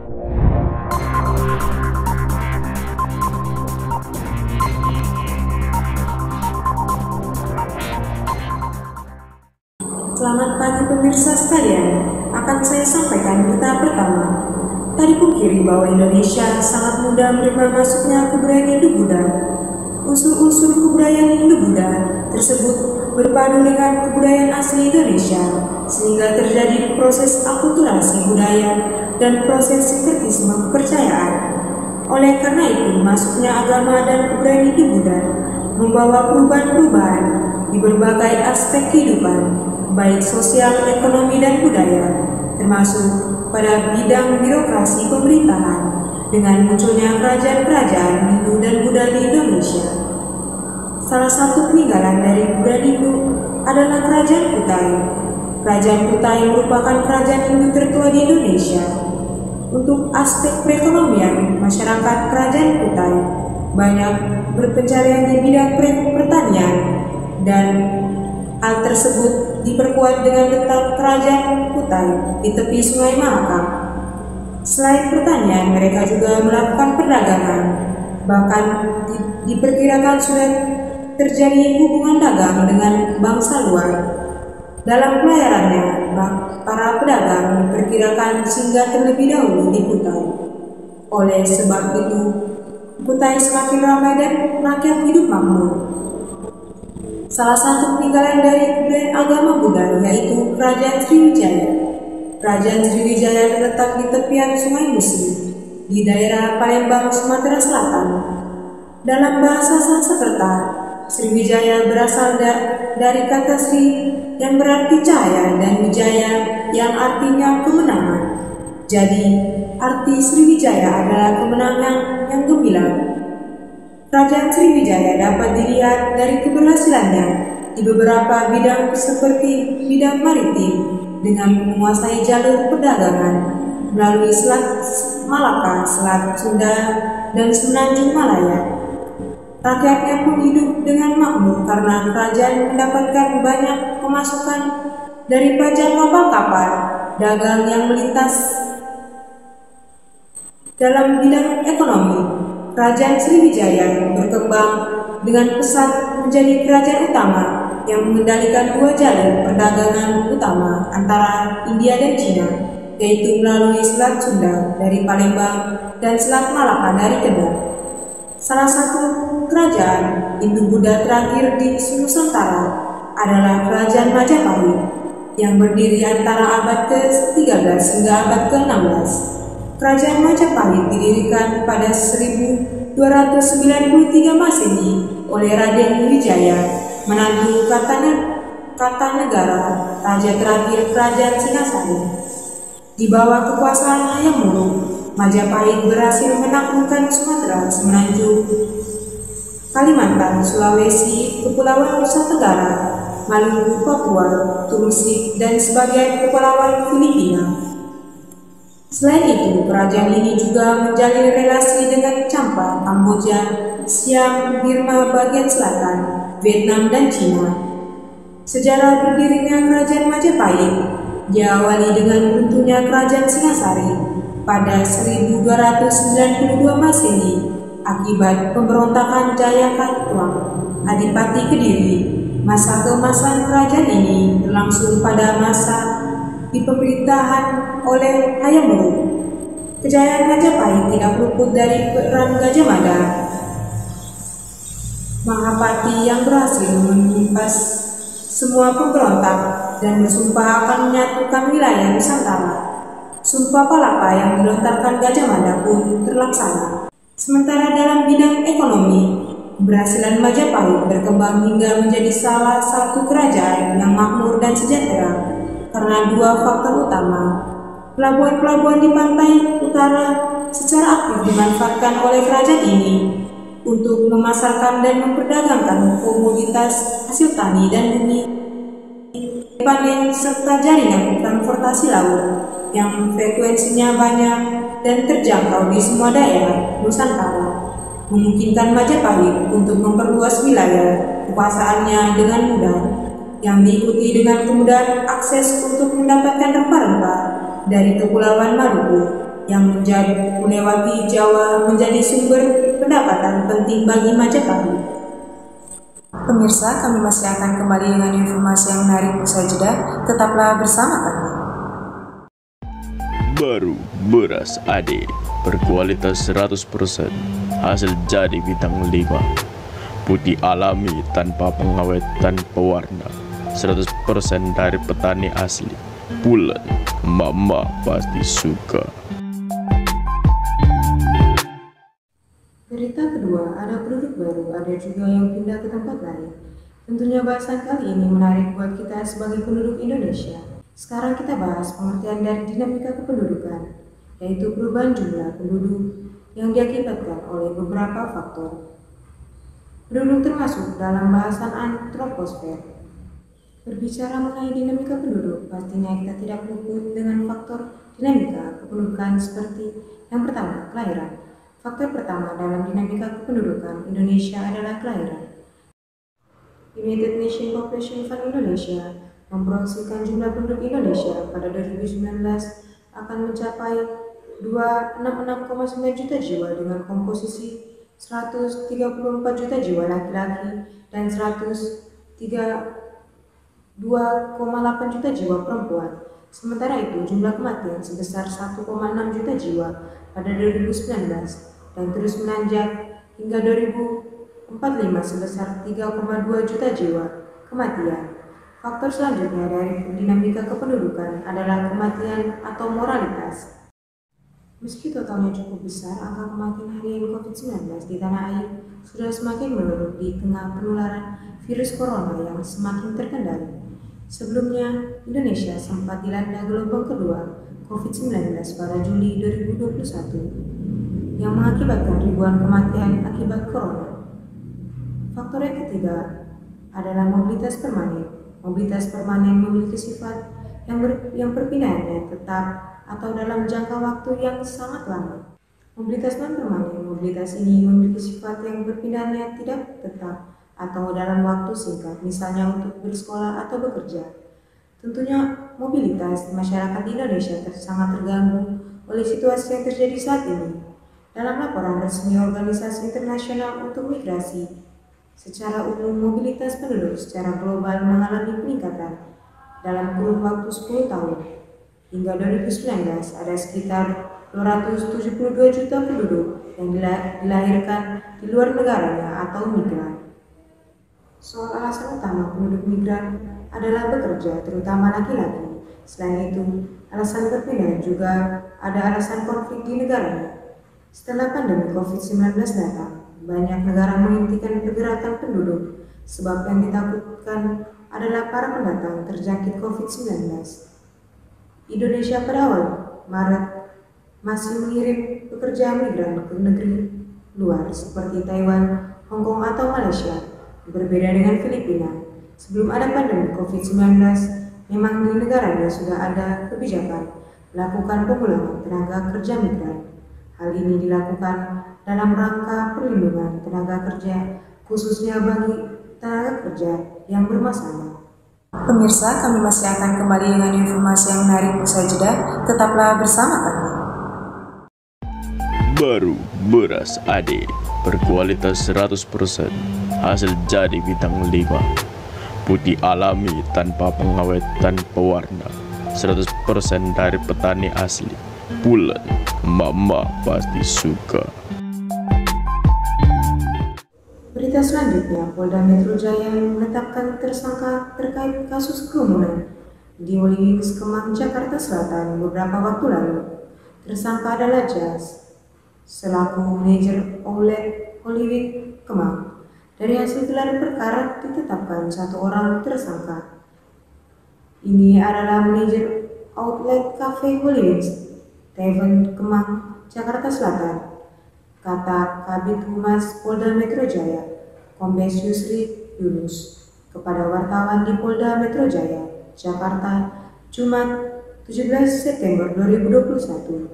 Selamat pagi pemirsa sekalian, akan saya sampaikan berita pertama. Tadi pungkiri bahwa Indonesia sangat mudah menerima masuknya kebudayaan Indo-Buddha. Unsur-unsur kebudayaan Indo-Buddha tersebut berpadu dengan kebudayaan asli Indonesia, sehingga terjadi proses akulturasi budaya dan proses sinkretisme kepercayaan. Oleh karena itu, masuknya agama dan kebudayaan Indo-Buddha membawa perubahan-perubahan di berbagai aspek kehidupan, baik sosial, ekonomi, dan budaya, termasuk pada bidang birokrasi pemerintahan dengan munculnya kerajaan-kerajaan Hindu dan Buddha di Indonesia. Salah satu peninggalan dari kebudayaan Hindu adalah Kerajaan Kutai. Kerajaan Kutai merupakan kerajaan Hindu tertua di Indonesia. Untuk aspek perekonomian, masyarakat Kerajaan Kutai banyak berpencarian di bidang pertanian, dan hal tersebut diperkuat dengan letak Kerajaan Kutai di tepi Sungai Mahakam. Selain pertanian, mereka juga melakukan perdagangan. Bahkan diperkirakan sudah terjadi hubungan dagang dengan bangsa luar. Dalam pelayarannya, para pedagang diperkirakan singgah terlebih dahulu di Kutai. Oleh sebab itu, Kutai semakin ramai dan rakyat hidup makmur. Salah satu peninggalan dari kebudayaan agama Buddha yaitu Kerajaan Sriwijaya. Kerajaan Sriwijaya terletak di tepian Sungai Musi, di daerah Palembang, Sumatera Selatan. Dalam bahasa Sanskerta, Sriwijaya berasal dari kata Sri yang berarti cahaya dan Wijaya yang artinya kemenangan. Jadi, arti Sriwijaya adalah kemenangan yang gemilang. Kerajaan Sriwijaya dapat dilihat dari keberhasilannya di beberapa bidang seperti bidang maritim dengan menguasai jalur perdagangan melalui Selat Malaka, Selat Sunda, dan Semenanjung Malaya. Rakyatnya pun hidup dengan makmur karena kerajaan mendapatkan banyak pemasukan dari pajak kapal-kapal dagang yang melintas. Dalam bidang ekonomi, Kerajaan Sriwijaya berkembang dengan pesat menjadi kerajaan utama yang mengendalikan dua jalur perdagangan utama antara India dan Cina, yaitu melalui Selat Sunda dari Palembang dan Selat Malaka dari Kedah. Salah satu kerajaan Hindu-Buddha terakhir di Nusantara adalah Kerajaan Majapahit yang berdiri antara abad ke-13 hingga abad ke-16. Kerajaan Majapahit didirikan pada 1293 Masehi oleh Raden Wijaya, menantu Kartanegara, raja terakhir Kerajaan Singasari. Di bawah kekuasaan Hayam Wuruk, Majapahit berhasil menaklukkan Sumatera, Semenanjung, Kalimantan, Sulawesi, Kepulauan Nusa Tenggara, Maluku, Papua, Turusik, dan sebagian kepulauan Filipina. Selain itu, kerajaan ini juga menjalin relasi dengan Champa, Kamboja, Siam, Burma bagian selatan, Vietnam, dan Cina. Sejarah berdirinya Kerajaan Majapahit diawali dengan runtuhnya Kerajaan Singasari pada 1292 Masehi akibat pemberontakan Jayakatwang, Adipati Kediri. Masa keemasan kerajaan ini berlangsung pada masa di pemerintahan oleh Hayam Wuruk. Kejayaan Majapahit tidak luput dari peran Gajah Mada, Mahapati yang berhasil menumpas semua pemberontak dan bersumpah akan menyatukan wilayah Nusantara. Sumpah Palapa yang dilontarkan Gajah Mada pun terlaksana. Sementara dalam bidang ekonomi, keberhasilan Majapahit berkembang hingga menjadi salah satu kerajaan yang makmur dan sejahtera karena dua faktor utama. Pelabuhan-pelabuhan di pantai utara secara aktif dimanfaatkan oleh kerajaan ini untuk memasarkan dan memperdagangkan komoditas hasil tani dan bumi panen, serta jaringan transportasi laut yang frekuensinya banyak dan terjangkau di semua daerah Nusantara, memungkinkan Majapahit untuk memperluas wilayah kekuasaannya dengan mudah, yang diikuti dengan kemudahan akses untuk mendapatkan rempah-rempah dari Kepulauan Maluku, yang melewati Jawa menjadi sumber pendapatan penting bagi Majapahit. Pemirsa, kami masih akan kembali dengan informasi yang menarik usai jeda. Tetaplah bersama kami. Baru beras AD berkualitas 100%, hasil jadi bintang 5, putih alami tanpa pengawet tanpa warna, 100% dari petani asli. Bulan, mama pasti suka. Berita kedua, ada penduduk baru, ada juga yang pindah ke tempat lain. Tentunya bahasan kali ini menarik buat kita sebagai penduduk Indonesia. Sekarang kita bahas pengertian dari dinamika kependudukan, yaitu perubahan jumlah penduduk yang diakibatkan oleh beberapa faktor. Penduduk termasuk dalam bahasan antroposfer. Berbicara mengenai dinamika penduduk, pastinya kita tidak luput dengan faktor dinamika kependudukan seperti yang pertama, kelahiran. Faktor pertama dalam dinamika kependudukan Indonesia adalah kelahiran. United Nations Population Fund Indonesia memproyeksikan jumlah penduduk Indonesia pada 2019 akan mencapai 266,9 juta jiwa dengan komposisi 134 juta jiwa laki-laki dan 132,8 juta jiwa perempuan. Sementara itu, jumlah kematian sebesar 1,6 juta jiwa pada 2019 dan terus menanjak hingga 2045 sebesar 3,2 juta jiwa kematian. Faktor selanjutnya dari dinamika kependudukan adalah kematian atau moralitas. Meski totalnya cukup besar, angka kematian harian COVID-19 di tanah air sudah semakin menurun di tengah penularan virus corona yang semakin terkendali. Sebelumnya, Indonesia sempat dilanda gelombang kedua COVID-19 pada Juli 2021 yang mengakibatkan ribuan kematian akibat corona. Faktor yang ketiga adalah mobilitas permanen. Mobilitas permanen memiliki sifat yang perpindahannya tetap atau dalam jangka waktu yang sangat lama. Mobilitas non-permanen, mobilitas ini memiliki sifat yang perpindahannya tidak tetap atau dalam waktu singkat, misalnya untuk bersekolah atau bekerja. Tentunya mobilitas masyarakat di Indonesia sangat terganggu oleh situasi yang terjadi saat ini. Dalam laporan resmi Organisasi Internasional untuk Migrasi, secara umum mobilitas penduduk secara global mengalami peningkatan dalam kurun waktu 10 tahun. Hingga 2019 ada sekitar 272 juta penduduk yang dilahirkan di luar negaranya atau migran. Soal alasan utama penduduk migran adalah bekerja, terutama laki-laki. Selain itu, alasan berpindah juga ada alasan konflik di negaranya. Setelah pandemi COVID-19 datang, banyak negara menghentikan pergerakan penduduk, sebab yang ditakutkan adalah para pendatang terjangkit COVID-19. Indonesia pada awal Maret masih mengirim pekerja migran ke negeri luar seperti Taiwan, Hong Kong atau Malaysia. Berbeda dengan Filipina, sebelum ada pandemi COVID-19, memang di negaranya sudah ada kebijakan melakukan pemulangan tenaga kerja migran. Hal ini dilakukan dalam rangka perlindungan tenaga kerja, khususnya bagi tenaga kerja yang bermasalah. Pemirsa, kami masih akan kembali dengan informasi yang menarik usai jeda. Tetaplah bersama kami. Baru beras AD berkualitas 100%, hasil jadi bintang 5, putih alami tanpa pengawet tanpa warna, 100% dari petani asli. Bulan, mama pasti suka. Berita selanjutnya, Polda Metro Jaya menetapkan tersangka terkait kasus kerumunan di Holy Wings Kemang, Jakarta Selatan beberapa waktu lalu. Tersangka adalah Jas, selaku manajer outlet Holy Wings Kemang. Dari hasil gelar perkara ditetapkan satu orang tersangka. Ini adalah manajer outlet Cafe Holy Wings Tavern Kemang, Jakarta Selatan, kata Kabid Humas Polda Metro Jaya, Kombes Yusri Yunus, kepada wartawan di Polda Metro Jaya, Jakarta, Jumat 17 September 2021.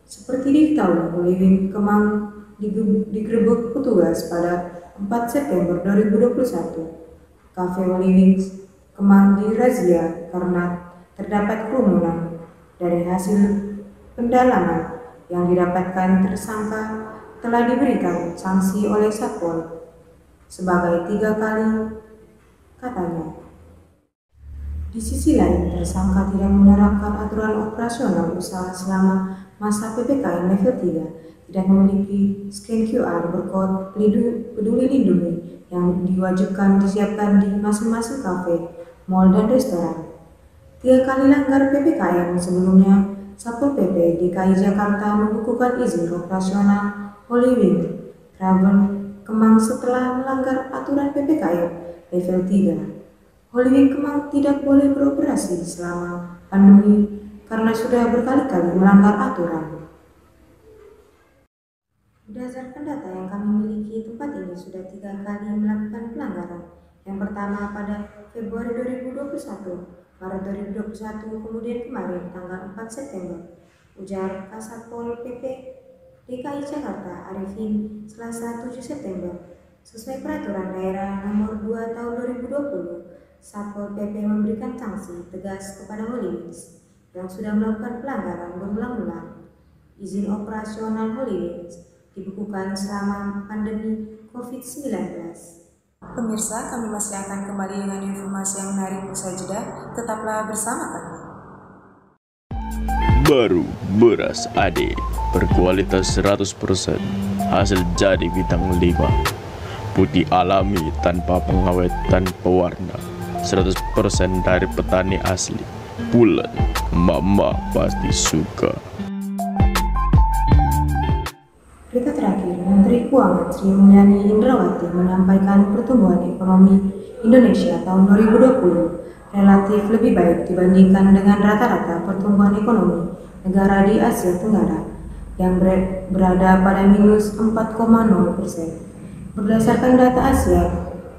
Seperti diketahui, Holy Wings Kemang digerebek petugas pada 4 September 2021. Cafe Holy Wings Kemang dirazia karena terdapat kerumunan. Dari hasil pendalaman, yang didapatkan tersangka telah diberikan sanksi oleh Satpol sebagai 3 kali, katanya. Di sisi lain, tersangka tidak menerapkan aturan operasional usaha selama masa PPKM level 3, tidak memiliki scan QR berkode Peduli Lindungi yang diwajibkan disiapkan di masing-masing kafe, mal, dan restoran. 3 kali langgar PPKM sebelumnya, Satpol PP DKI Jakarta membukukan izin operasional Holy Wing Travel Kemang setelah melanggar aturan PPKM level 3. Holy Wing Kemang tidak boleh beroperasi selama pandemi karena sudah berkali-kali melanggar aturan. Berdasarkan data yang kami miliki, tempat ini sudah 3 kali melakukan pelanggaran. Yang pertama pada Februari 2021, Maret 2021, kemudian kemarin tanggal 4 September, ujar Kasatpol PP DKI Jakarta Arifin Selasa 7 September. Sesuai peraturan daerah nomor 2 tahun 2020, Satpol PP memberikan sanksi tegas kepada Holy Wings yang sudah melakukan pelanggaran berulang-ulang. Izin operasional Holy Wings dibukukan selama pandemi COVID-19. Pemirsa, kami masih akan kembali dengan informasi yang menarik usai jeda. Tetaplah bersama kami. Baru beras AD berkualitas 100%, hasil jadi bintang 5, putih alami tanpa pengawet dan pewarna, 100% dari petani asli. Bulan, mama pasti suka. Berita terakhir, Menteri Keuangan Sri Mulyani Indrawati menyampaikan pertumbuhan ekonomi Indonesia tahun 2020 relatif lebih baik dibandingkan dengan rata-rata pertumbuhan ekonomi negara di Asia Tenggara yang berada pada minus 4,0%. Berdasarkan data Asia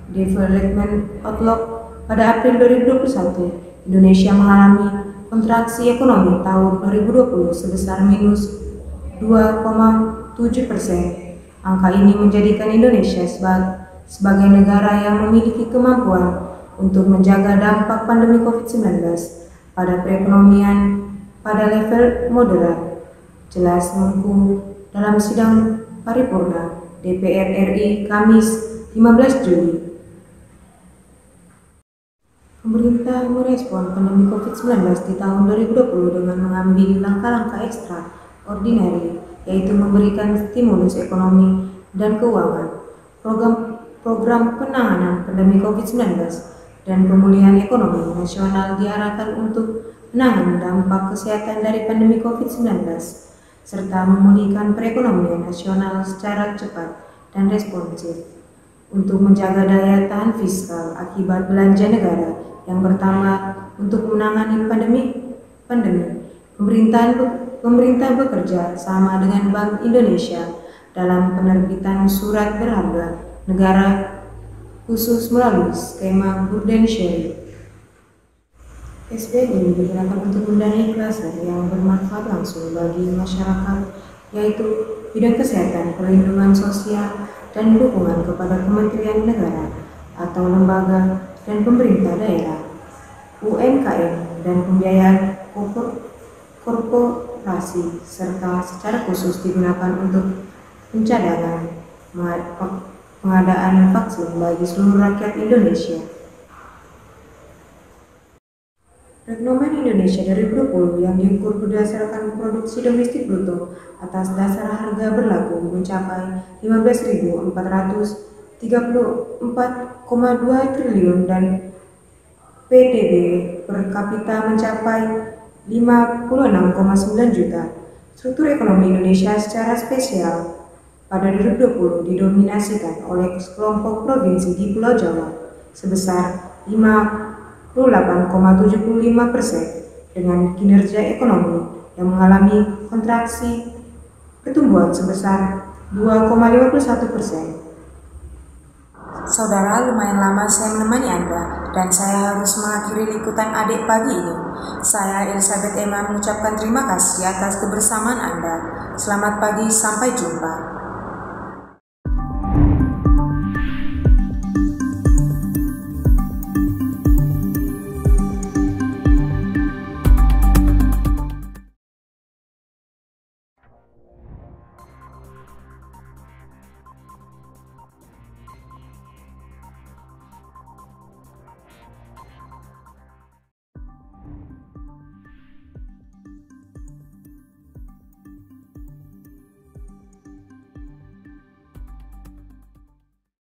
Development Outlook pada April 2021, Indonesia mengalami kontraksi ekonomi tahun 2020 sebesar minus 2,7%. Angka ini menjadikan Indonesia sebagai negara yang memiliki kemampuan untuk menjaga dampak pandemi COVID-19 pada perekonomian pada level moderat, jelas Menko dalam sidang paripurna DPR RI Kamis 15 Juli. Pemerintah merespon pandemi COVID-19 di tahun 2020 dengan mengambil langkah-langkah ekstraordinari, yaitu memberikan stimulus ekonomi dan keuangan, program penanganan pandemi COVID-19, dan pemulihan ekonomi nasional diarahkan untuk menangani dampak kesehatan dari pandemi COVID-19, serta memulihkan perekonomian nasional secara cepat dan responsif untuk menjaga daya tahan fiskal akibat belanja negara yang bertambah untuk menangani pandemi. Pemerintah bekerja sama dengan Bank Indonesia dalam penerbitan surat berharga negara khusus melalui skema Burden Sharing. SBN ini digunakan untuk mendanai kluster yang bermanfaat langsung bagi masyarakat, yaitu bidang kesehatan, perlindungan sosial, dan dukungan kepada kementerian negara atau lembaga dan pemerintah daerah, UMKM, dan pembiayaan korporasi, serta secara khusus digunakan untuk pencadangan pengadaan vaksin bagi seluruh rakyat Indonesia. Perekonomian Indonesia 2020 yang diukur berdasarkan produksi domestik bruto atas dasar harga berlaku mencapai 15.434,2 triliun dan PDB per kapita mencapai 56,9 juta. Struktur ekonomi Indonesia secara spesial pada 2020 didominasikan oleh kelompok provinsi di Pulau Jawa sebesar 58,75% dengan kinerja ekonomi yang mengalami kontraksi pertumbuhan sebesar 2,51%. Saudara, lumayan lama saya menemani Anda dan saya harus mengakhiri liputan adik pagi ini. Saya Elizabeth Emma mengucapkan terima kasih atas kebersamaan Anda. Selamat pagi, sampai jumpa.